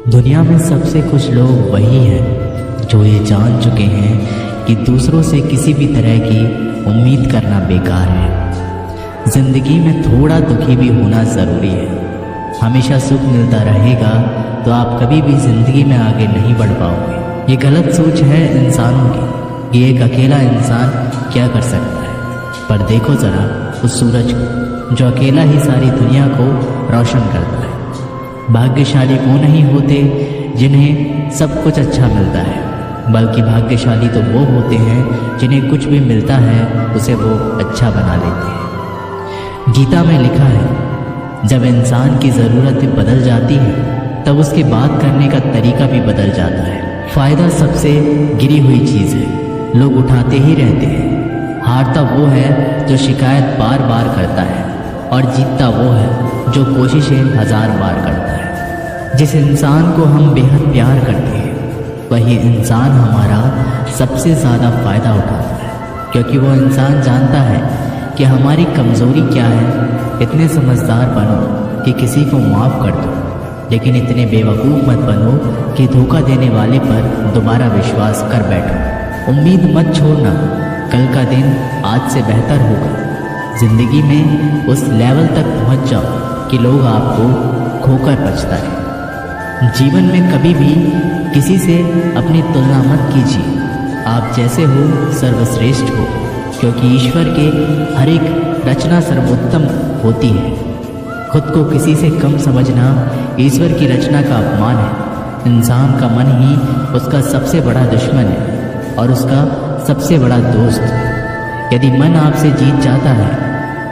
दुनिया में सबसे खुश लोग वही हैं जो ये जान चुके हैं कि दूसरों से किसी भी तरह की उम्मीद करना बेकार है। ज़िंदगी में थोड़ा दुखी भी होना ज़रूरी है। हमेशा सुख मिलता रहेगा तो आप कभी भी ज़िंदगी में आगे नहीं बढ़ पाओगे। ये गलत सोच है इंसानों की कि एक अकेला इंसान क्या कर सकता है। पर देखो ज़रा उस सूरज को जो अकेला ही सारी दुनिया को रोशन करता है। भाग्यशाली वो नहीं होते जिन्हें सब कुछ अच्छा मिलता है, बल्कि भाग्यशाली तो वो होते हैं जिन्हें कुछ भी मिलता है उसे वो अच्छा बना लेते हैं। गीता में लिखा है, जब इंसान की ज़रूरतें बदल जाती हैं तब उसकी बात करने का तरीका भी बदल जाता है। फ़ायदा सबसे गिरी हुई चीज़ है, लोग उठाते ही रहते हैं। हारता वो है जो शिकायत बार बार करता है और जीतता वो है जो कोशिशें 1000 बार करता है। जिस इंसान को हम बेहद प्यार करते हैं वही इंसान हमारा सबसे ज़्यादा फ़ायदा उठाता है, क्योंकि वो इंसान जानता है कि हमारी कमज़ोरी क्या है। इतने समझदार बनो कि किसी को माफ़ कर दो, लेकिन इतने बेवकूफ़ मत बनो कि धोखा देने वाले पर दोबारा विश्वास कर बैठो। उम्मीद मत छोड़ना, कल का दिन आज से बेहतर होगा। ज़िंदगी में उस लेवल तक पहुंच जाओ कि लोग आपको खोकर पछताएं। जीवन में कभी भी किसी से अपनी तुलना मत कीजिए। आप जैसे हो सर्वश्रेष्ठ हो, क्योंकि ईश्वर के हर एक रचना सर्वोत्तम होती है। खुद को किसी से कम समझना ईश्वर की रचना का अपमान है। इंसान का मन ही उसका सबसे बड़ा दुश्मन है और उसका सबसे बड़ा दोस्त। यदि मन आपसे जीत जाता है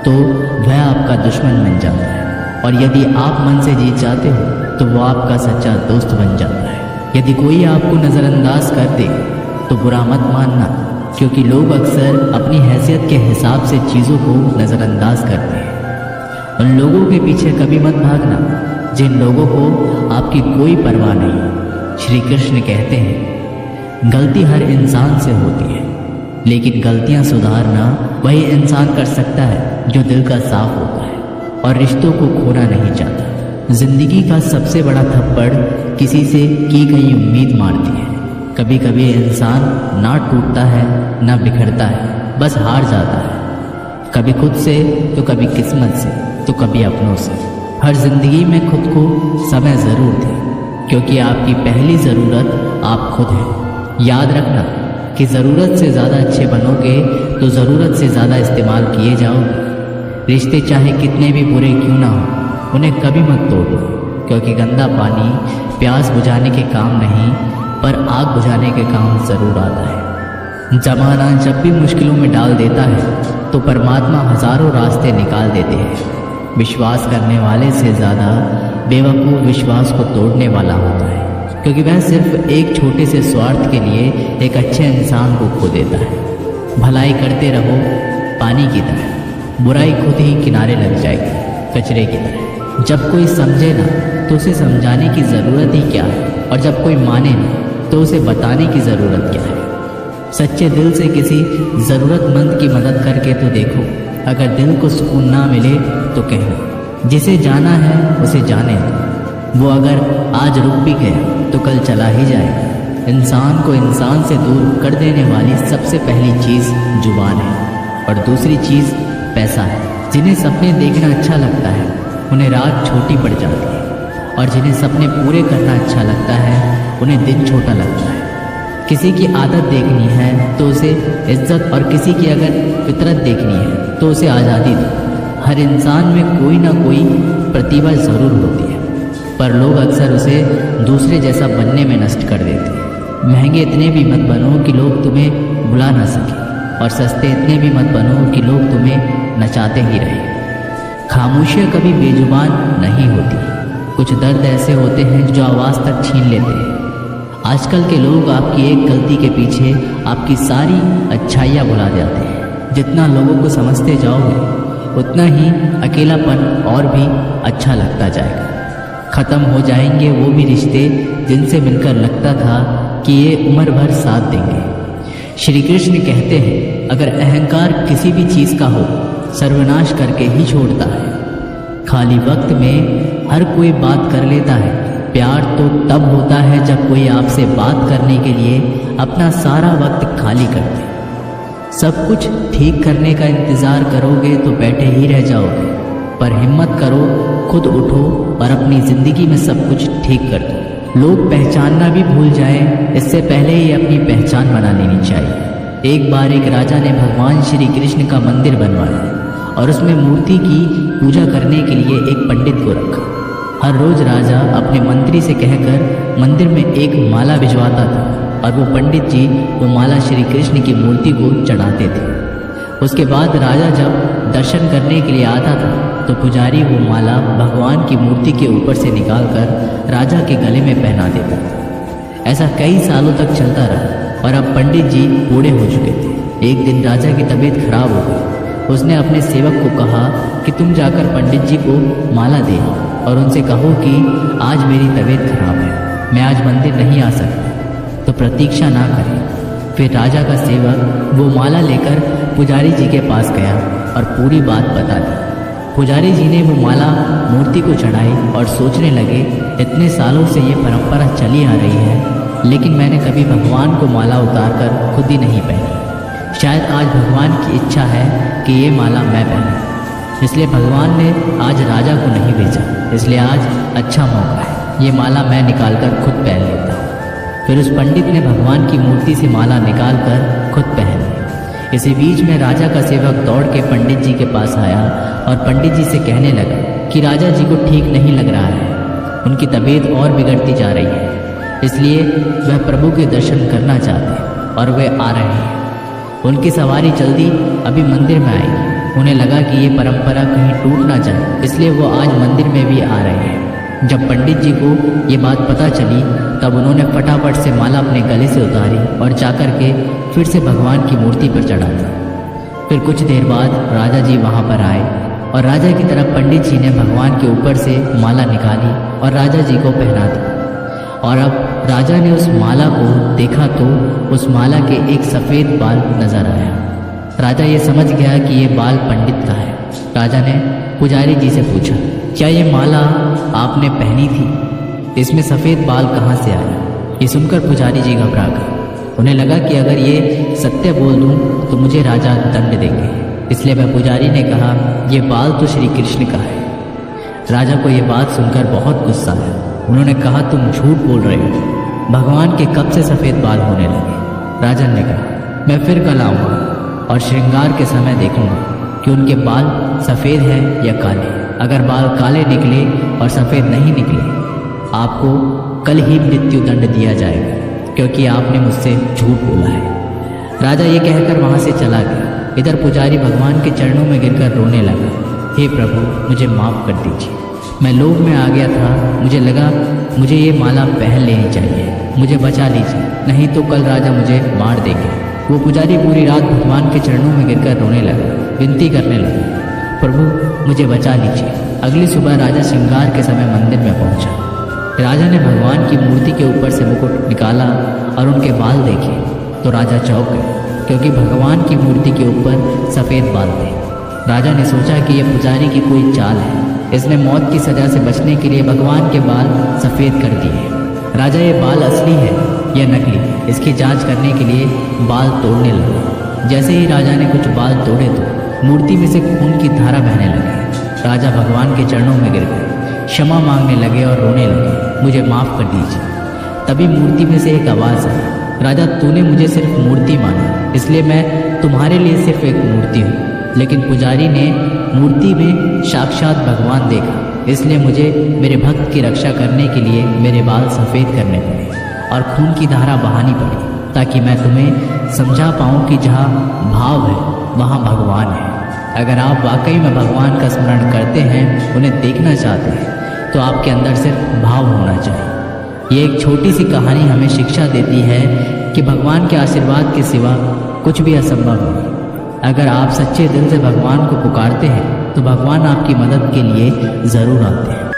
तो वह आपका दुश्मन बन जाता है, और यदि आप मन से जीत जाते हो तो वो आपका सच्चा दोस्त बन जाता है। यदि कोई आपको नज़रअंदाज कर दे तो बुरा मत मानना, क्योंकि लोग अक्सर अपनी हैसियत के हिसाब से चीज़ों को नज़रअंदाज करते हैं। उन लोगों के पीछे कभी मत भागना जिन लोगों को आपकी कोई परवाह नहीं। श्री कृष्ण कहते हैं, गलती हर इंसान से होती है, लेकिन गलतियां सुधारना वही इंसान कर सकता है जो दिल का साफ होता है और रिश्तों को खोना नहीं चाहता। जिंदगी का सबसे बड़ा थप्पड़ किसी से की गई उम्मीद मारती है। कभी कभी इंसान ना टूटता है ना बिखरता है, बस हार जाता है। कभी खुद से तो कभी किस्मत से तो कभी अपनों से। हर जिंदगी में खुद को समय ज़रूर दें, क्योंकि आपकी पहली ज़रूरत आप खुद हैं। याद रखना कि ज़रूरत से ज़्यादा अच्छे बनोगे तो ज़रूरत से ज़्यादा इस्तेमाल किए जाओगे। रिश्ते चाहे कितने भी बुरे क्यों ना हो, उन्हें कभी मत तोड़ो, क्योंकि गंदा पानी प्यास बुझाने के काम नहीं पर आग बुझाने के काम ज़रूर आता है। ज़माना जब भी मुश्किलों में डाल देता है तो परमात्मा हज़ारों रास्ते निकाल देते हैं। विश्वास करने वाले से ज़्यादा बेवकूफ़ विश्वास को तोड़ने वाला होता है, क्योंकि वह सिर्फ एक छोटे से स्वार्थ के लिए एक अच्छे इंसान को खो देता है। भलाई करते रहो पानी की तरह, बुराई खुद ही किनारे लग जाएगी कचरे की तरह। जब कोई समझे ना तो उसे समझाने की ज़रूरत ही क्या है, और जब कोई माने ना तो उसे बताने की ज़रूरत क्या है। सच्चे दिल से किसी ज़रूरतमंद की मदद करके तो देखो, अगर दिल को सुकून ना मिले तो कहना। जिसे जाना है उसे जाने दो, वो अगर आज रुक भी गया तो कल चला ही जाएगा। इंसान को इंसान से दूर कर देने वाली सबसे पहली चीज़ जुबान है, और दूसरी चीज़ पैसा है। जिन्हें सपने देखना अच्छा लगता है उन्हें रात छोटी पड़ जाती है, और जिन्हें सपने पूरे करना अच्छा लगता है उन्हें दिन छोटा लगता है। किसी की आदत देखनी है तो उसे इज्जत, और किसी की अगर फितरत देखनी है तो उसे आज़ादी दो। हर इंसान में कोई ना कोई प्रतिभा ज़रूर होती है, पर लोग अक्सर उसे दूसरे जैसा बनने में नष्ट कर देते हैं। महंगे इतने भी मत बनो कि लोग तुम्हें बुला ना सके, और सस्ते इतने भी मत बनो कि लोग तुम्हें नचाते ही रहें। खामोशियाँ कभी बेजुबान नहीं होती। कुछ दर्द ऐसे होते हैं जो आवाज़ तक छीन लेते हैं। आजकल के लोग आपकी एक गलती के पीछे आपकी सारी अच्छाइयाँ भुला जाते हैं। जितना लोगों को समझते जाओगे उतना ही अकेलापन और भी अच्छा लगता जाएगा। ख़त्म हो जाएंगे वो भी रिश्ते जिनसे मिलकर लगता था कि ये उम्र भर साथ देंगे। श्री कृष्ण कहते हैं, अगर अहंकार किसी भी चीज़ का हो सर्वनाश करके ही छोड़ता है। खाली वक्त में हर कोई बात कर लेता है, प्यार तो तब होता है जब कोई आपसे बात करने के लिए अपना सारा वक्त खाली कर दे। सब कुछ ठीक करने का इंतज़ार करोगे तो बैठे ही रह जाओगे, पर हिम्मत करो, खुद उठो और अपनी ज़िंदगी में सब कुछ ठीक कर दो। लोग पहचानना भी भूल जाएं, इससे पहले ही अपनी पहचान बना लेनी चाहिए। एक बार एक राजा ने भगवान श्री कृष्ण का मंदिर बनवाया और उसमें मूर्ति की पूजा करने के लिए एक पंडित को रखा। हर रोज़ राजा अपने मंत्री से कहकर मंदिर में एक माला भिजवाता था और वो पंडित जी वो माला श्री कृष्ण की मूर्ति को चढ़ाते थे। उसके बाद राजा जब दर्शन करने के लिए आता था तो पुजारी वो माला भगवान की मूर्ति के ऊपर से निकालकर राजा के गले में पहना देता था। ऐसा कई सालों तक चलता रहा और अब पंडित जी बूढ़े हो चुके थे। एक दिन राजा की तबीयत खराब हो गई। उसने अपने सेवक को कहा कि तुम जाकर पंडित जी को माला दे और उनसे कहो कि आज मेरी तबीयत खराब है, मैं आज मंदिर नहीं आ सकता, तो प्रतीक्षा ना करें। फिर राजा का सेवक वो माला लेकर पुजारी जी के पास गया और पूरी बात बता दी। पुजारी जी ने वो माला मूर्ति को चढ़ाई और सोचने लगे, इतने सालों से ये परंपरा चली आ रही है, लेकिन मैंने कभी भगवान को माला उतारकर खुद ही नहीं पहनी। शायद आज भगवान की इच्छा है कि ये माला मैं पहनूं, इसलिए भगवान ने आज राजा को नहीं भेजा, इसलिए आज अच्छा मौका है, ये माला मैं निकालकर खुद पहन लेता हूँ। फिर उस पंडित ने भगवान की मूर्ति से माला निकालकर खुद पहन ली। इसी बीच में राजा का सेवक दौड़ के पंडित जी के पास आया और पंडित जी से कहने लगा कि राजा जी को ठीक नहीं लग रहा है, उनकी तबीयत और बिगड़ती जा रही है, इसलिए वह प्रभु के दर्शन करना चाहते हैं और वे आ रहे हैं। उनकी सवारी जल्दी अभी मंदिर में आएगी। उन्हें लगा कि ये परंपरा कहीं टूट ना जाए, इसलिए वो आज मंदिर में भी आ रहे हैं। जब पंडित जी को ये बात पता चली तब उन्होंने फटाफट से माला अपने गले से उतारी और जाकर के फिर से भगवान की मूर्ति पर चढ़ा दी। फिर कुछ देर बाद राजा जी वहाँ पर आए और राजा की तरफ पंडित जी ने भगवान के ऊपर से माला निकाली और राजा जी को पहना दी। और अब राजा ने उस माला को देखा तो उस माला के एक सफ़ेद बाल नजर आया। राजा ये समझ गया कि ये बाल पंडित का है। राजा ने पुजारी जी से पूछा, क्या ये माला आपने पहनी थी? इसमें सफ़ेद बाल कहाँ से आया? ये सुनकर पुजारी जी घबरा गए। उन्हें लगा कि अगर ये सत्य बोल दूं तो मुझे राजा दंड देंगे, इसलिए वह पुजारी ने कहा, ये बाल तो श्री कृष्ण का है। राजा को ये बात सुनकर बहुत गुस्सा आया। उन्होंने कहा, तुम झूठ बोल रहे हो, भगवान के कब से सफ़ेद बाल होने लगे? राजन ने कहा, मैं फिर कल आऊँगा और श्रृंगार के समय देखूंगा कि उनके बाल सफ़ेद हैं या काले। अगर बाल काले निकले और सफ़ेद नहीं निकले, आपको कल ही मृत्यु दंड दिया जाएगा, क्योंकि आपने मुझसे झूठ बोला है। राजा ये कहकर वहाँ से चला गया। इधर पुजारी भगवान के चरणों में गिरकर रोने लगा, हे प्रभु, मुझे माफ़ कर दीजिए, मैं लोभ में आ गया था, मुझे लगा मुझे ये माला पहन लेनी चाहिए, मुझे बचा लीजिए, नहीं तो कल राजा मुझे मार देंगे। वो पुजारी पूरी रात भगवान के चरणों में गिरकर रोने लगा, विनती करने लगा, प्रभु मुझे बचा लीजिए। अगली सुबह राजा श्रृंगार के समय मंदिर में पहुंचा। राजा ने भगवान की मूर्ति के ऊपर से मुकुट निकाला और उनके बाल देखे तो राजा चौंक गए, क्योंकि भगवान की मूर्ति के ऊपर सफ़ेद बाल थे। राजा ने सोचा कि यह पुजारी की कोई चाल है, इसने मौत की सज़ा से बचने के लिए भगवान के बाल सफ़ेद कर दिए। राजा ये बाल असली है या नकली, इसकी जांच करने के लिए बाल तोड़ने लगा। जैसे ही राजा ने कुछ बाल तोड़े तो मूर्ति में से खून की धारा बहने लगी। राजा भगवान के चरणों में गिर गए, क्षमा मांगने लगे और रोने लगे, मुझे माफ़ कर दीजिए। तभी मूर्ति में से एक आवाज़ आई, राजा तूने मुझे सिर्फ मूर्ति माना, इसलिए मैं तुम्हारे लिए सिर्फ एक मूर्ति हूँ। लेकिन पुजारी ने मूर्ति में साक्षात भगवान देखा, इसलिए मुझे मेरे भक्त की रक्षा करने के लिए मेरे बाल सफ़ेद करने पड़े और खून की धारा बहानी पड़ी, ताकि मैं तुम्हें समझा पाऊँ कि जहाँ भाव है वहाँ भगवान है। अगर आप वाकई में भगवान का स्मरण करते हैं, उन्हें देखना चाहते हैं, तो आपके अंदर सिर्फ भाव होना चाहिए। ये एक छोटी सी कहानी हमें शिक्षा देती है कि भगवान के आशीर्वाद के सिवा कुछ भी असंभव नहीं। अगर आप सच्चे दिल से भगवान को पुकारते हैं तो भगवान आपकी मदद के लिए ज़रूर आते हैं।